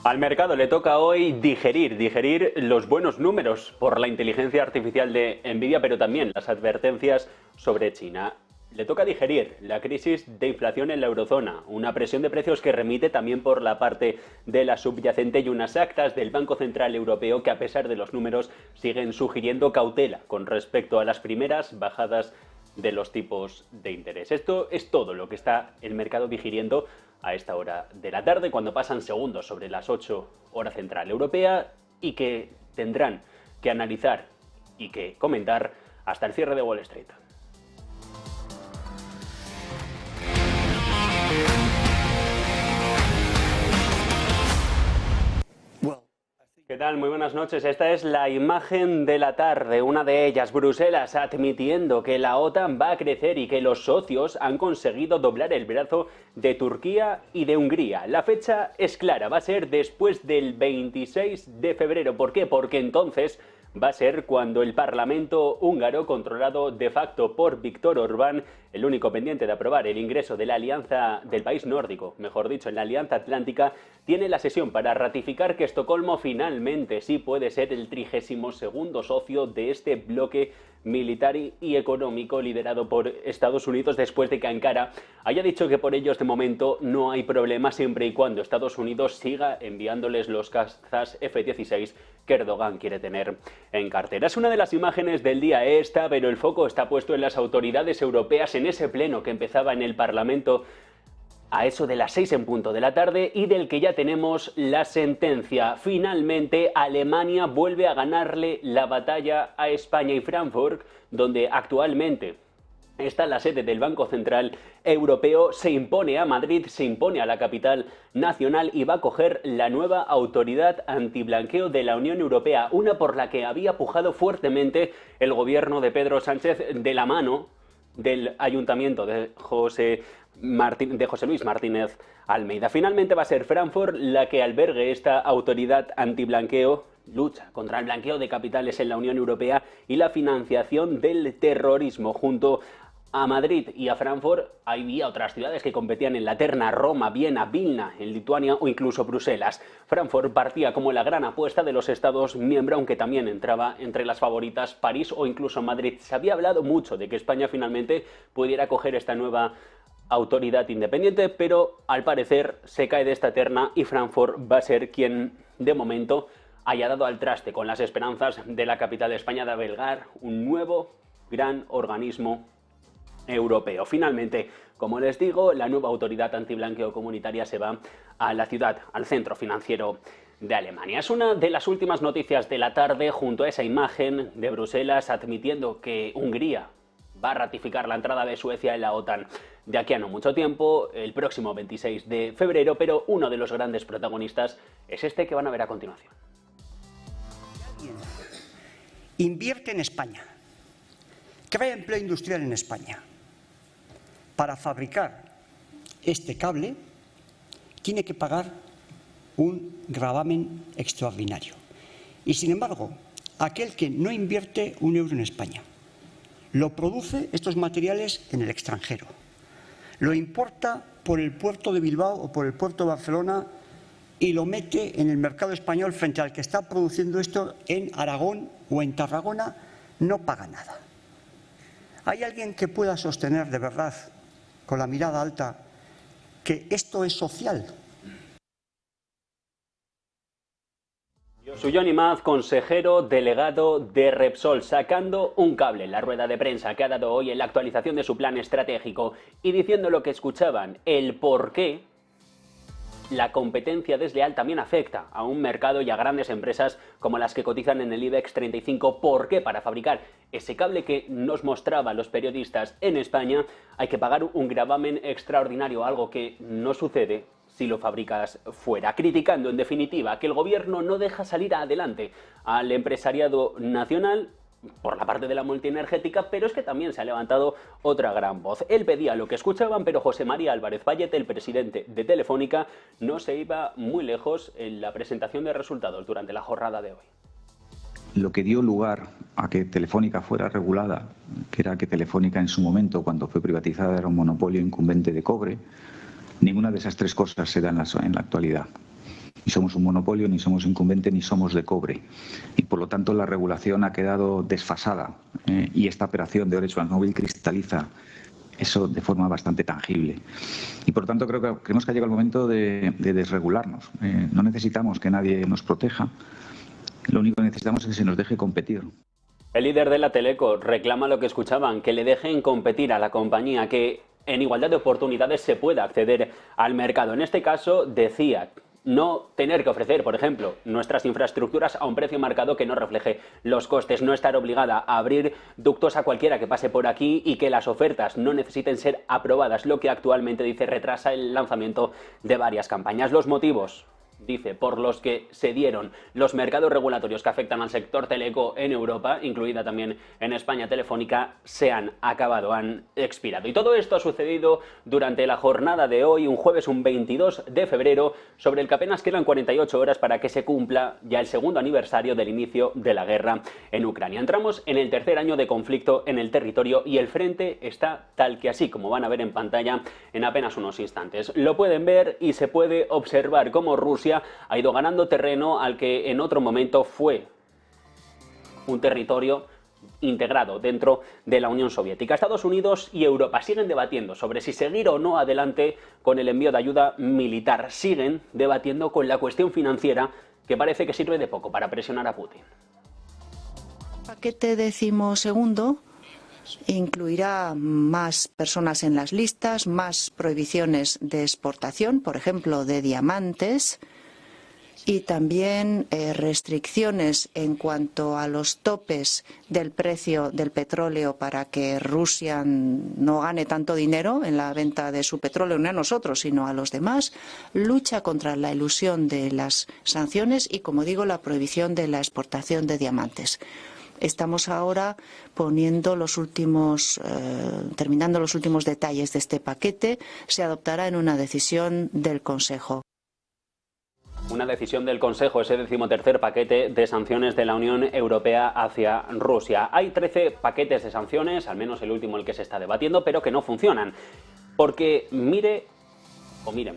Al mercado le toca hoy digerir los buenos números por la inteligencia artificial de Nvidia, pero también las advertencias sobre China. Le toca digerir la crisis de inflación en la eurozona, una presión de precios que remite también por la parte de la subyacente y unas actas del Banco Central Europeo que, a pesar de los números, siguen sugiriendo cautela con respecto a las primeras bajadas de los tipos de interés. Esto es todo lo que está el mercado digiriendo a esta hora de la tarde, cuando pasan segundos sobre las 8 hora central europea, y que tendrán que analizar y que comentar hasta el cierre de Wall Street. ¿Qué tal? Muy buenas noches. Esta es la imagen de la tarde, una de ellas, Bruselas admitiendo que la OTAN va a crecer y que los socios han conseguido doblar el brazo de Turquía y de Hungría. La fecha es clara, va a ser después del 26 de febrero. ¿Por qué? Porque entonces va a ser cuando el Parlamento húngaro, controlado de facto por Viktor Orbán, el único pendiente de aprobar el ingreso de la alianza del país nórdico, mejor dicho, en la Alianza Atlántica, tiene la sesión para ratificar que Estocolmo finalmente sí puede ser el 32º socio de este bloque militar y económico liderado por Estados Unidos, después de que Ankara haya dicho que por ellos de momento no hay problema, siempre y cuando Estados Unidos siga enviándoles los cazas F-16 que Erdogan quiere tener en cartera. Es una de las imágenes del día esta, pero el foco está puesto en las autoridades europeas, en ese pleno que empezaba en el Parlamento a eso de las 6 en punto de la tarde y del que ya tenemos la sentencia. Finalmente, Alemania vuelve a ganarle la batalla a España, y Frankfurt, donde actualmente está la sede del Banco Central Europeo, se impone a Madrid, se impone a la capital nacional y va a coger la nueva autoridad antiblanqueo de la Unión Europea, una por la que había pujado fuertemente el gobierno de Pedro Sánchez de la mano del ayuntamiento de José Luis Martínez Almeida. Finalmente va a ser Frankfurt la que albergue esta autoridad antiblanqueo, lucha contra el blanqueo de capitales en la Unión Europea y la financiación del terrorismo. Junto a Madrid y a Frankfurt había otras ciudades que competían en la terna: Roma, Viena, Vilna, en Lituania o incluso Bruselas. Frankfurt partía como la gran apuesta de los Estados miembros, aunque también entraba entre las favoritas París o incluso Madrid. Se había hablado mucho de que España finalmente pudiera coger esta nueva autoridad independiente, pero al parecer se cae de esta terna y Frankfurt va a ser quien de momento haya dado al traste con las esperanzas de la capital de España de albergar un nuevo gran organismo europeo. Finalmente, como les digo, la nueva autoridad antiblanqueo comunitaria se va a la ciudad, al centro financiero de Alemania. Es una de las últimas noticias de la tarde, junto a esa imagen de Bruselas admitiendo que Hungría va a ratificar la entrada de Suecia en la OTAN de aquí a no mucho tiempo, el próximo 26 de febrero, pero uno de los grandes protagonistas es este que van a ver a continuación. Invierte en España, crea empleo industrial en España. Para fabricar este cable tiene que pagar un gravamen extraordinario. Y sin embargo, aquel que no invierte un euro en España, lo produce estos materiales en el extranjero, lo importa por el puerto de Bilbao o por el puerto de Barcelona y lo mete en el mercado español frente al que está produciendo esto en Aragón o en Tarragona, no paga nada. ¿Hay alguien que pueda sostener de verdad, con la mirada alta, que esto es social? Soy Joan Imaz, consejero delegado de Repsol, sacando un cable en la rueda de prensa que ha dado hoy en la actualización de su plan estratégico y diciendo lo que escuchaban, el por qué la competencia desleal también afecta a un mercado y a grandes empresas como las que cotizan en el IBEX 35. ¿Por qué? Para fabricar ese cable que nos mostraban los periodistas en España hay que pagar un gravamen extraordinario, algo que no sucede si lo fabricas fuera, criticando en definitiva que el gobierno no deja salir adelante al empresariado nacional por la parte de la multienergética, pero es que también se ha levantado otra gran voz. Él pedía lo que escuchaban, pero José María Álvarez Vallete, el presidente de Telefónica, no se iba muy lejos en la presentación de resultados durante la jornada de hoy. Lo que dio lugar a que Telefónica fuera regulada, que era que Telefónica en su momento, cuando fue privatizada, era un monopolio incumbente de cobre, ninguna de esas tres cosas se da en la actualidad. ni somos un monopolio, ni somos incumbente, ni somos de cobre. Y por lo tanto la regulación ha quedado desfasada y esta operación de Orange-MásMóvil cristaliza eso de forma bastante tangible. Y por lo tanto creemos que ha llegado el momento de desregularnos. No necesitamos que nadie nos proteja, lo único que necesitamos es que se nos deje competir. El líder de la Teleco reclama lo que escuchaban, que le dejen competir a la compañía, que en igualdad de oportunidades se pueda acceder al mercado. En este caso decía no tener que ofrecer, por ejemplo, nuestras infraestructuras a un precio marcado que no refleje los costes, no estar obligada a abrir ductos a cualquiera que pase por aquí y que las ofertas no necesiten ser aprobadas, lo que actualmente, dice, retrasa el lanzamiento de varias campañas. Los motivos, dice, por los que se dieron los mercados regulatorios que afectan al sector teleco en Europa, incluida también en España Telefónica, se han acabado, han expirado. Y todo esto ha sucedido durante la jornada de hoy, un jueves, un 22 de febrero, sobre el que apenas quedan 48 horas para que se cumpla ya el segundo aniversario del inicio de la guerra en Ucrania. Entramos en el tercer año de conflicto en el territorio y el frente está tal que así, como van a ver en pantalla en apenas unos instantes. Lo pueden ver y se puede observar cómo Rusia ha ido ganando terreno al que en otro momento fue un territorio integrado dentro de la Unión Soviética. Estados Unidos y Europa siguen debatiendo sobre si seguir o no adelante con el envío de ayuda militar. Siguen debatiendo con la cuestión financiera, que parece que sirve de poco para presionar a Putin. El paquete 12º incluirá más personas en las listas, más prohibiciones de exportación, por ejemplo, de diamantes, y también restricciones en cuanto a los topes del precio del petróleo para que Rusia no gane tanto dinero en la venta de su petróleo, no a nosotros, sino a los demás, lucha contra la elusión de las sanciones y, como digo, la prohibición de la exportación de diamantes. Estamos ahora terminando los últimos detalles de este paquete. Se adoptará en una decisión del Consejo. Una decisión del Consejo, ese 13º paquete de sanciones de la Unión Europea hacia Rusia. Hay 13 paquetes de sanciones, al menos el último el que se está debatiendo, pero que no funcionan. Porque miren,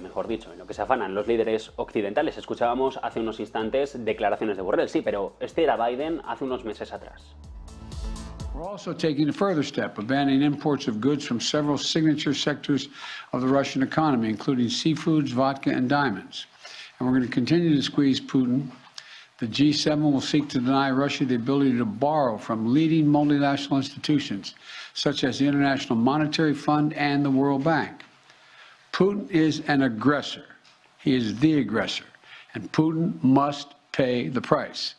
mejor dicho, en lo que se afanan los líderes occidentales. Escuchábamos hace unos instantes declaraciones de Borrell, sí, pero este era Biden hace unos meses atrás. We're also taking a further step of banning imports of goods from several signature sectors of the Russian economy, including seafoods, vodka, and diamonds. And we're going to continue to squeeze Putin. The G7 will seek to deny Russia the ability to borrow from leading multinational institutions, such as the International Monetary Fund and the World Bank. Putin is an aggressor. He is the aggressor. And Putin must pay the price.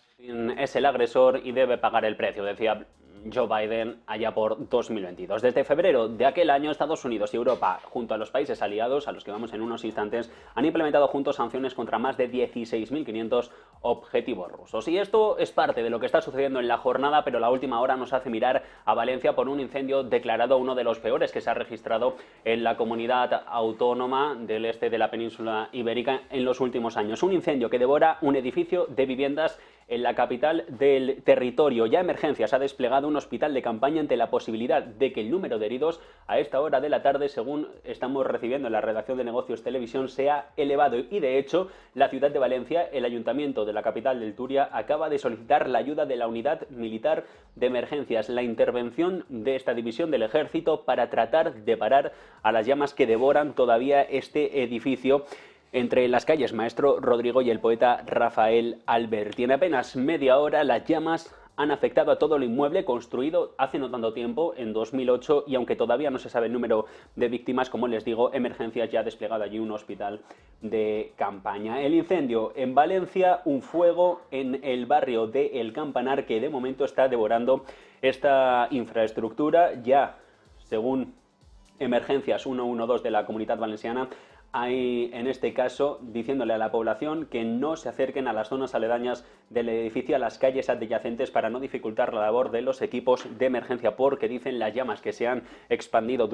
Es el agresor y debe pagar el precio, decía Joe Biden allá por 2022. Desde febrero de aquel año, Estados Unidos y Europa, junto a los países aliados, a los que vamos en unos instantes, han implementado juntos sanciones contra más de 16.500 objetivos rusos. Y esto es parte de lo que está sucediendo en la jornada, pero la última hora nos hace mirar a Valencia por un incendio declarado uno de los peores que se ha registrado en la comunidad autónoma del este de la península ibérica en los últimos años. Un incendio que devora un edificio de viviendas en la capital del territorio. Ya Emergencias ha desplegado un hospital de campaña ante la posibilidad de que el número de heridos a esta hora de la tarde, según estamos recibiendo en la redacción de Negocios Televisión, sea elevado. Y de hecho, la ciudad de Valencia, el ayuntamiento de la capital del Turia, acaba de solicitar la ayuda de la unidad militar de emergencias, la intervención de esta división del ejército para tratar de parar a las llamas que devoran todavía este edificio entre las calles Maestro Rodrigo y el poeta Rafael Alberti. En apenas media hora las llamas han afectado a todo el inmueble construido hace no tanto tiempo, en 2008, y aunque todavía no se sabe el número de víctimas, como les digo, Emergencias ya ha desplegado allí un hospital de campaña. El incendio en Valencia, un fuego en el barrio de El Campanar que de momento está devorando esta infraestructura. Ya, según Emergencias 112 de la Comunidad Valenciana, hay, en este caso, diciéndole a la población que no se acerquen a las zonas aledañas del edificio, a las calles adyacentes, para no dificultar la labor de los equipos de emergencia, porque dicen las llamas que se han expandido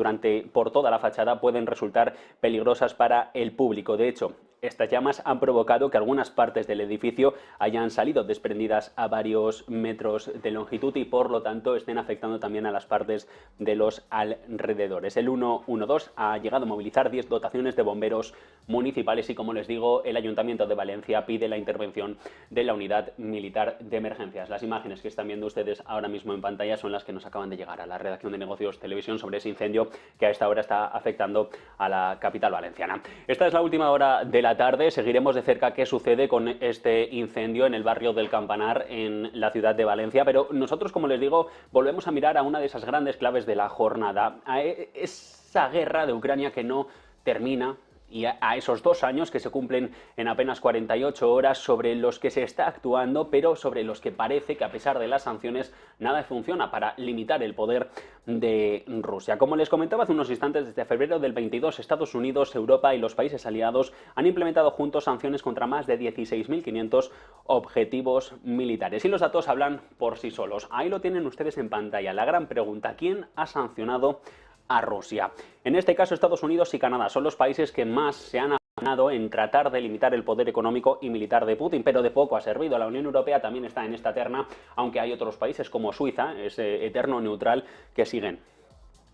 por toda la fachada pueden resultar peligrosas para el público. De hecho, estas llamas han provocado que algunas partes del edificio hayan salido desprendidas a varios metros de longitud y por lo tanto estén afectando también a las partes de los alrededores. El 112 ha llegado a movilizar 10 dotaciones de bomberos municipales y, como les digo, el Ayuntamiento de Valencia pide la intervención de la Unidad Militar de Emergencias. Las imágenes que están viendo ustedes ahora mismo en pantalla son las que nos acaban de llegar a la redacción de Negocios Televisión sobre ese incendio que a esta hora está afectando a la capital valenciana. Esta es la última hora de la tarde. Seguiremos de cerca qué sucede con este incendio en el barrio del Campanar, en la ciudad de Valencia, pero nosotros, como les digo, volvemos a mirar a una de esas grandes claves de la jornada, a esa guerra de Ucrania que no termina, y a esos 2 años que se cumplen en apenas 48 horas, sobre los que se está actuando, pero sobre los que parece que, a pesar de las sanciones, nada funciona para limitar el poder de Rusia. Como les comentaba hace unos instantes, desde febrero del 22, Estados Unidos, Europa y los países aliados han implementado juntos sanciones contra más de 16.500 objetivos militares. Y los datos hablan por sí solos. Ahí lo tienen ustedes en pantalla. La gran pregunta: ¿quién ha sancionado a Rusia? En este caso, Estados Unidos y Canadá son los países que más se han afanado en tratar de limitar el poder económico y militar de Putin, pero de poco ha servido. La Unión Europea también está en esta terna, aunque hay otros países como Suiza, ese eterno neutral, que siguen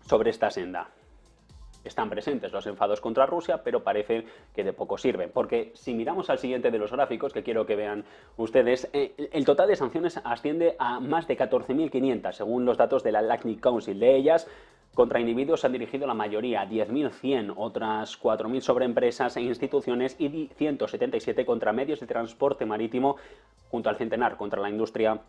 sobre esta senda. Están presentes los enfados contra Rusia, pero parece que de poco sirven, porque si miramos al siguiente de los gráficos, que quiero que vean ustedes, el total de sanciones asciende a más de 14.500, según los datos de la Atlantic Council. De ellas, contra individuos se han dirigido la mayoría, 10.100, otras 4.000 sobre empresas e instituciones y 177 contra medios de transporte marítimo, junto al centenar contra la industria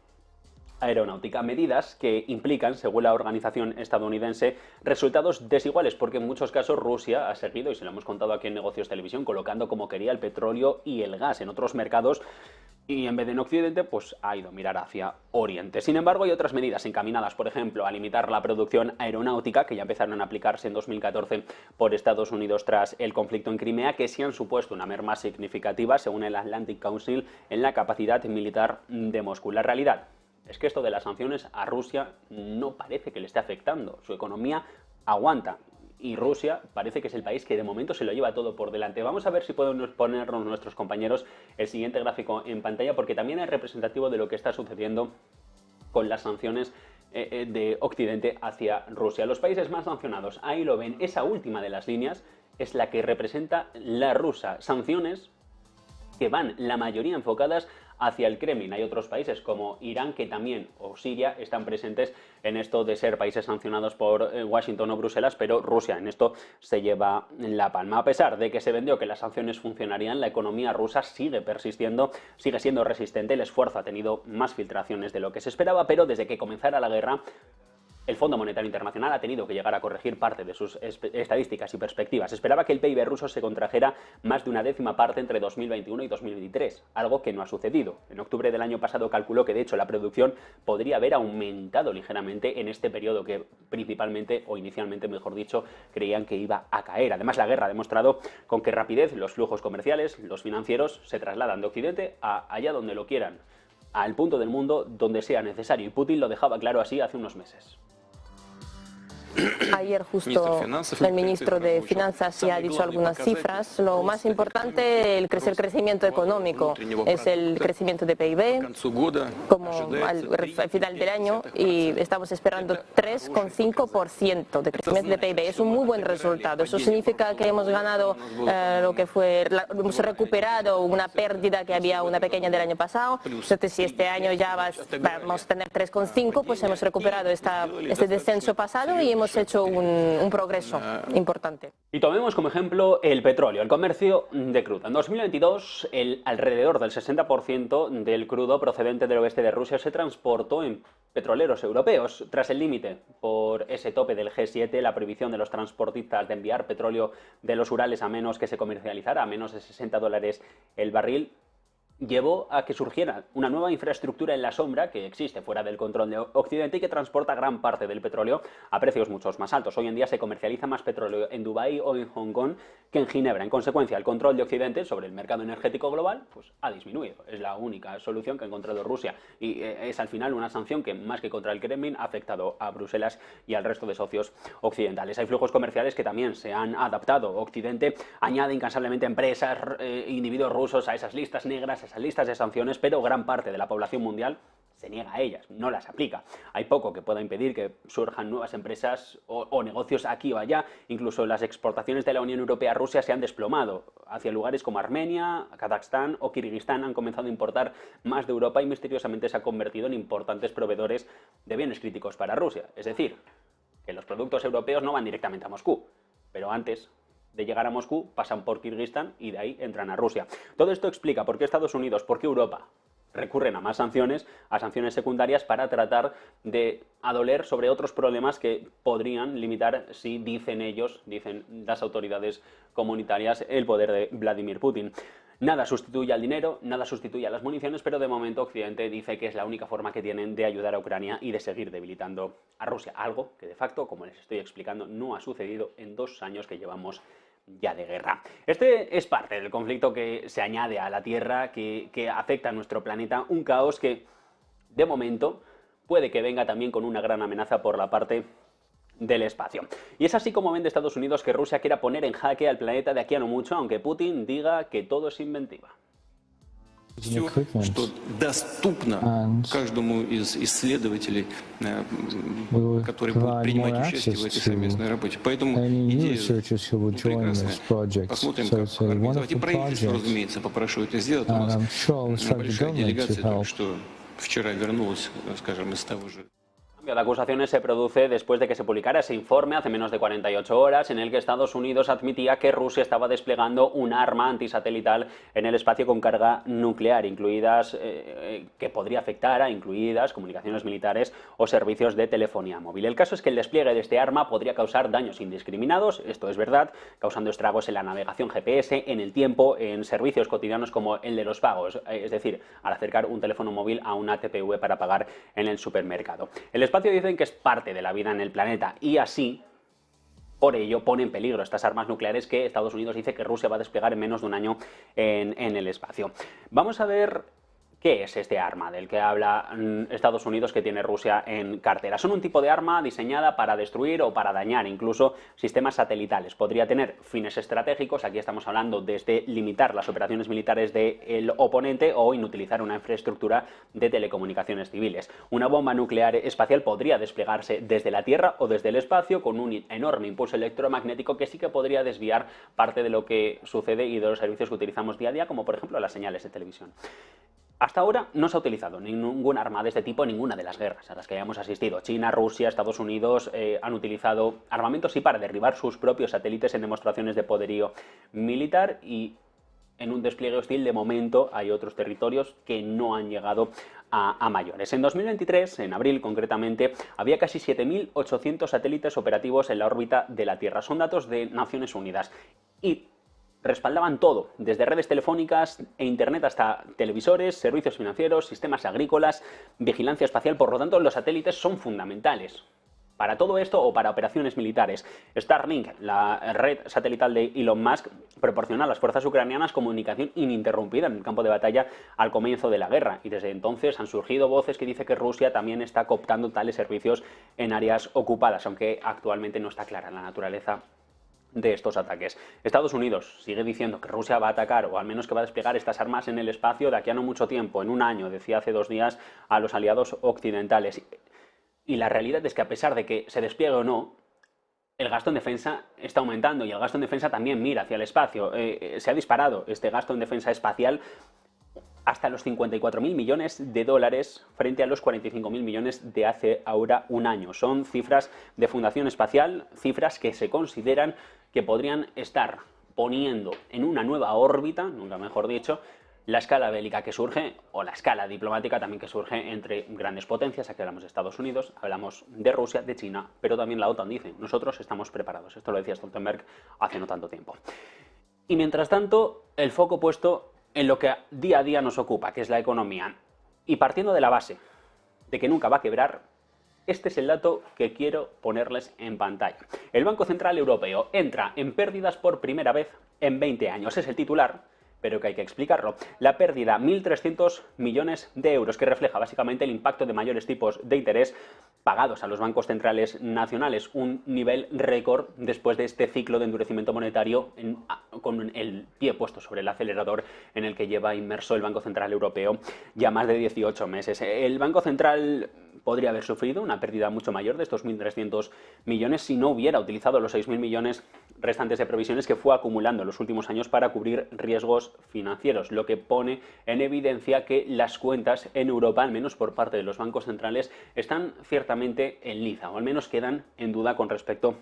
aeronáutica. Medidas que implican, según la organización estadounidense, resultados desiguales, porque en muchos casos Rusia ha seguido, y se lo hemos contado aquí en Negocios Televisión, colocando como quería el petróleo y el gas en otros mercados, y en vez de en Occidente, pues ha ido a mirar hacia Oriente. Sin embargo, hay otras medidas encaminadas, por ejemplo, a limitar la producción aeronáutica, que ya empezaron a aplicarse en 2014 por Estados Unidos tras el conflicto en Crimea, que sí han supuesto una merma significativa, según el Atlantic Council, en la capacidad militar de Moscú. La realidad es que esto de las sanciones a Rusia no parece que le esté afectando. Su economía aguanta y Rusia parece que es el país que de momento se lo lleva todo por delante. Vamos a ver si pueden ponernos nuestros compañeros el siguiente gráfico en pantalla, porque también es representativo de lo que está sucediendo con las sanciones de Occidente hacia Rusia. Los países más sancionados, ahí lo ven, esa última de las líneas es la que representa la rusa. Sanciones que van la mayoría enfocadas hacia el Kremlin. Hay otros países como Irán que también, o Siria, están presentes en esto de ser países sancionados por Washington o Bruselas, pero Rusia en esto se lleva la palma. A pesar de que se vendió que las sanciones funcionarían, la economía rusa sigue persistiendo, sigue siendo resistente. El esfuerzo ha tenido más filtraciones de lo que se esperaba, pero desde que comenzara la guerra, el Fondo Monetario Internacional ha tenido que llegar a corregir parte de sus estadísticas y perspectivas. Esperaba que el PIB ruso se contrajera más de una décima parte entre 2021 y 2023, algo que no ha sucedido. En octubre del año pasado calculó que, de hecho, la producción podría haber aumentado ligeramente en este periodo que principalmente, o inicialmente, mejor dicho, creían que iba a caer. Además, la guerra ha demostrado con qué rapidez los flujos comerciales, los financieros, se trasladan de Occidente a allá donde lo quieran, al punto del mundo donde sea necesario. Y Putin lo dejaba claro así hace unos meses. Ayer justo el ministro de Finanzas ya ha dicho algunas cifras. Lo más importante el crecimiento económico es el crecimiento de PIB, como al final del año, y estamos esperando 3,5% de crecimiento de PIB. Es un muy buen resultado. Eso significa que hemos ganado hemos recuperado una pérdida que había, una pequeña del año pasado. Entonces, si este año ya vamos a tener 3,5, pues hemos recuperado este descenso pasado y hemos hecho un progreso importante. Y tomemos como ejemplo el petróleo, el comercio de crudo. En 2022, alrededor del 60% del crudo procedente del oeste de Rusia se transportó en petroleros europeos. Tras el límite por ese tope del G7, la prohibición de los transportistas de enviar petróleo de los Urales a menos que se comercializara a menos de $60 el barril, llevó a que surgiera una nueva infraestructura en la sombra que existe fuera del control de Occidente y que transporta gran parte del petróleo a precios mucho más altos. Hoy en día se comercializa más petróleo en Dubái o en Hong Kong que en Ginebra. En consecuencia, el control de Occidente sobre el mercado energético global pues, ha disminuido. Es la única solución que ha encontrado Rusia y es al final una sanción que más que contra el Kremlin ha afectado a Bruselas y al resto de socios occidentales. Hay flujos comerciales que también se han adaptado. Occidente añade incansablemente empresas, individuos rusos a esas listas negras, esas listas de sanciones, pero gran parte de la población mundial se niega a ellas, no las aplica. Hay poco que pueda impedir que surjan nuevas empresas o negocios aquí o allá. Incluso las exportaciones de la Unión Europea a Rusia se han desplomado. Hacia lugares como Armenia, Kazajstán o Kirguistán han comenzado a importar más de Europa y misteriosamente se han convertido en importantes proveedores de bienes críticos para Rusia. Es decir, que los productos europeos no van directamente a Moscú, pero antes de llegar a Moscú pasan por Kirguistán y de ahí entran a Rusia. Todo esto explica por qué Estados Unidos, por qué Europa recurren a más sanciones, a sanciones secundarias para tratar de adoler sobre otros problemas que podrían limitar, si dicen ellos, dicen las autoridades comunitarias, el poder de Vladimir Putin. Nada sustituye al dinero, nada sustituye a las municiones, pero de momento Occidente dice que es la única forma que tienen de ayudar a Ucrania y de seguir debilitando a Rusia. Algo que de facto, como les estoy explicando, no ha sucedido en 2 años que llevamos ya de guerra. Este es parte del conflicto que se añade a la Tierra, que afecta a nuestro planeta, un caos que de momento puede que venga también con una gran amenaza por la parte del espacio. Y es así como ven de Estados Unidos que Rusia quiera poner en jaque al planeta de aquí a no mucho, aunque Putin diga que todo es inventiva. Все, что доступно каждому из исследователей, которые будут принимать участие в этой совместной работе. Поэтому идея прекрасная. Посмотрим, как организовать. И правительство, разумеется, попрошу это сделать. У нас большая делегация только что вчера вернулась, скажем, из того же. La acusación se produce después de que se publicara ese informe hace menos de 48 horas en el que Estados Unidos admitía que Rusia estaba desplegando un arma antisatelital en el espacio con carga nuclear, incluidas que podría afectar a incluidas comunicaciones militares o servicios de telefonía móvil. El caso es que el despliegue de este arma podría causar daños indiscriminados, esto es verdad, causando estragos en la navegación GPS, en el tiempo, en servicios cotidianos como el de los pagos, es decir, al acercar un teléfono móvil a una TPV para pagar en el supermercado. El espacio dicen que es parte de la vida en el planeta y así, por ello, pone en peligro estas armas nucleares que Estados Unidos dice que Rusia va a desplegar en menos de un año en el espacio. Vamos a ver qué es este arma del que habla Estados Unidos que tiene Rusia en cartera. Son un tipo de arma diseñada para destruir o para dañar incluso sistemas satelitales. Podría tener fines estratégicos, aquí estamos hablando desde limitar las operaciones militares del oponente o inutilizar una infraestructura de telecomunicaciones civiles. Una bomba nuclear espacial podría desplegarse desde la Tierra o desde el espacio con un enorme impulso electromagnético que sí que podría desviar parte de lo que sucede y de los servicios que utilizamos día a día, como por ejemplo las señales de televisión. Hasta ahora no se ha utilizado ningún arma de este tipo en ninguna de las guerras a las que hayamos asistido. China, Rusia, Estados Unidos han utilizado armamentos sí para derribar sus propios satélites en demostraciones de poderío militar y en un despliegue hostil de momento hay otros territorios que no han llegado a mayores. En 2023, en abril concretamente, había casi 7.800 satélites operativos en la órbita de la Tierra. Son datos de Naciones Unidas y respaldaban todo, desde redes telefónicas e internet hasta televisores, servicios financieros, sistemas agrícolas, vigilancia espacial. Por lo tanto, los satélites son fundamentales para todo esto o para operaciones militares. Starlink, la red satelital de Elon Musk, proporciona a las fuerzas ucranianas comunicación ininterrumpida en el campo de batalla al comienzo de la guerra y desde entonces han surgido voces que dicen que Rusia también está cooptando tales servicios en áreas ocupadas, aunque actualmente no está clara la naturaleza de estos ataques. Estados Unidos sigue diciendo que Rusia va a atacar o al menos que va a desplegar estas armas en el espacio de aquí a no mucho tiempo, en un año, decía hace 2 días a los aliados occidentales. Y la realidad es que a pesar de que se despliegue o no, el gasto en defensa está aumentando y el gasto en defensa también mira hacia el espacio. Se ha disparado este gasto en defensa espacial hasta los 54.000 millones de dólares frente a los 45.000 millones de hace ahora un año. Son cifras de Fundación Espacial, cifras que se consideran que podrían estar poniendo en una nueva órbita, nunca mejor dicho, la escala bélica que surge, o la escala diplomática también que surge entre grandes potencias. Aquí hablamos de Estados Unidos, hablamos de Rusia, de China, pero también la OTAN dice, nosotros estamos preparados. Esto lo decía Stoltenberg hace no tanto tiempo. Y mientras tanto, el foco puesto en lo que día a día nos ocupa, que es la economía, y partiendo de la base de que nunca va a quebrar, este es el dato que quiero ponerles en pantalla. El Banco Central Europeo entra en pérdidas por primera vez en 20 años. Es el titular, pero que hay que explicarlo. La pérdida, 1.300 millones de euros, que refleja básicamente el impacto de mayores tipos de interés pagados a los bancos centrales nacionales, un nivel récord después de este ciclo de endurecimiento monetario con el pie puesto sobre el acelerador en el que lleva inmerso el Banco Central Europeo ya más de 18 meses. El Banco Central podría haber sufrido una pérdida mucho mayor de estos 1.300 millones si no hubiera utilizado los 6.000 millones restantes de provisiones que fue acumulando en los últimos años para cubrir riesgos financieros, lo que pone en evidencia que las cuentas en Europa, al menos por parte de los bancos centrales, están ciertamente en liza, o al menos quedan en duda con respecto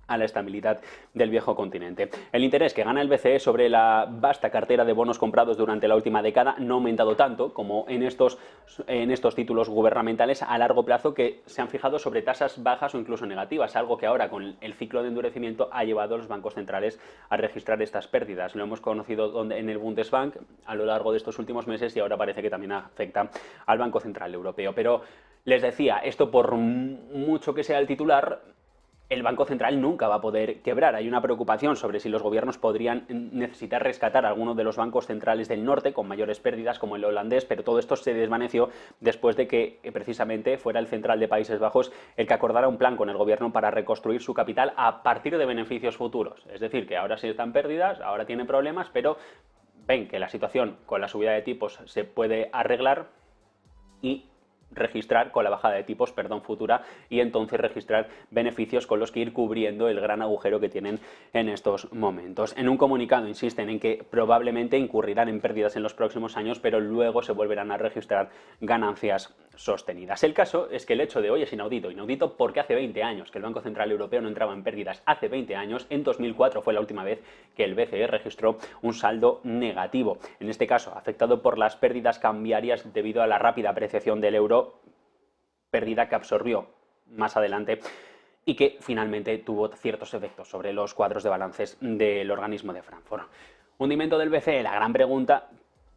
a la estabilidad del viejo continente. El interés que gana el BCE sobre la vasta cartera de bonos comprados durante la última década no ha aumentado tanto como en estos títulos gubernamentales a largo plazo que se han fijado sobre tasas bajas o incluso negativas, algo que ahora con el ciclo de endurecimiento ha llevado a los bancos centrales a registrar estas pérdidas. Lo hemos conocido en el Bundesbank a lo largo de estos últimos meses y ahora parece que también afecta al Banco Central Europeo. Pero les decía, esto por mucho que sea el titular, el Banco Central nunca va a poder quebrar. Hay una preocupación sobre si los gobiernos podrían necesitar rescatar a algunos de los bancos centrales del norte con mayores pérdidas, como el holandés, pero todo esto se desvaneció después de que precisamente fuera el central de Países Bajos el que acordara un plan con el gobierno para reconstruir su capital a partir de beneficios futuros. Es decir, que ahora sí están pérdidas, ahora tienen problemas, pero ven que la situación con la subida de tipos se puede arreglar y registrar con la bajada de tipos, futura, y entonces registrar beneficios con los que ir cubriendo el gran agujero que tienen en estos momentos. En un comunicado insisten en que probablemente incurrirán en pérdidas en los próximos años, pero luego se volverán a registrar ganancias sostenidas. El caso es que el hecho de hoy es inaudito porque hace 20 años que el Banco Central Europeo no entraba en pérdidas. Hace 20 años, en 2004 fue la última vez que el BCE registró un saldo negativo. En este caso, afectado por las pérdidas cambiarias debido a la rápida apreciación del euro, pérdida que absorbió más adelante y que finalmente tuvo ciertos efectos sobre los cuadros de balances del organismo de Frankfurt. Hundimiento del BCE, la gran pregunta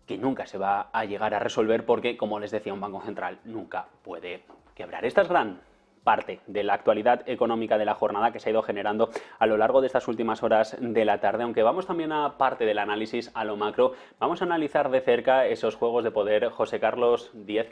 que nunca se va a llegar a resolver porque, como les decía, un banco central nunca puede quebrar. Esta es gran parte de la actualidad económica de la jornada que se ha ido generando a lo largo de estas últimas horas de la tarde, aunque vamos también a parte del análisis a lo macro, vamos a analizar de cerca esos juegos de poder. José Carlos Díez,